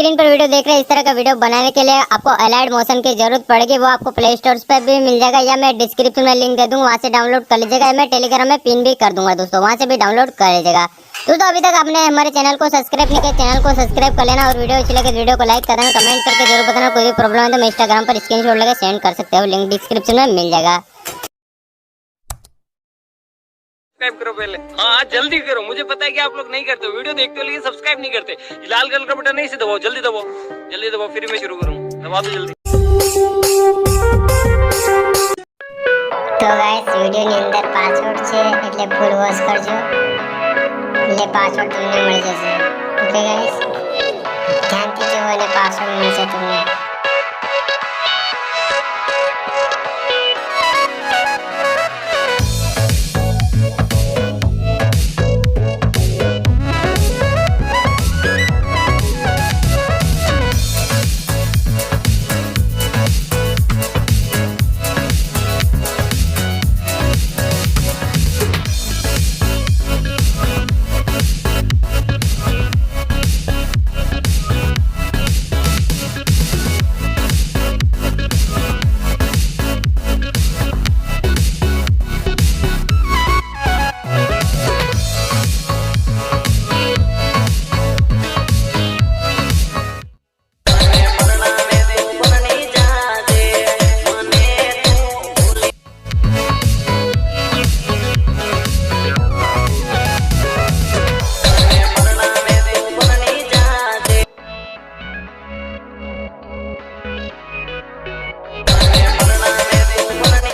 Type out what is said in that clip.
Screen पर video देख रहे हैं, इस तरह का वीडियो बनाने के लिए आपको अलाइट मोशन की जरूरत पड़ेगी। वो आपको प्ले स्टोर पे भी मिल जाएगा या मैं डिस्क्रिप्शन में लिंक दे दूंगा, वहां से डाउनलोड कर लीजिएगा या मैं टेलीग्राम में पिन भी कर दूंगा दोस्तों, वहां से भी डाउनलोड कर लीजिएगा। दोस्तों अभी तक आपने हमारे चैनल को सब्सक्राइब नहीं किया, चैनल को सब्सक्राइब कर लेना और वीडियो अच्छी लगे वीडियो को लाइक कर देना, कमेंट करके जरूर बताना। कोई भी प्रॉब्लम है तो मैं इंस्टाग्राम पर स्क्रीनशॉट लेकर सेंड कर सकते हो, लिंक डिस्क्रिप्शन में मिल जाएगा। सब्सक्राइब करो पहले, हाँ जल्दी करो। मुझे पता है कि आप लोग नहीं करते हो, वीडियो देखते हो लेकिन सब्सक्राइब नहीं करते। लाल कलर का बटन नहीं से दबाओ, जल्दी दबाओ, जल्दी दबाओ, फिर मैं शुरू करूँ। दबा दो जल्दी। तो गाइस વિડિયોની અંદર પાસવર્ડ છે એટલે ફૂલ વોશ કરજો, એટલે પાસવર્ડ તમને મળી જશે। ઓકે ગાइस, ધ્યાનથી જોવો અને પાસવર્ડ મળશે તમને।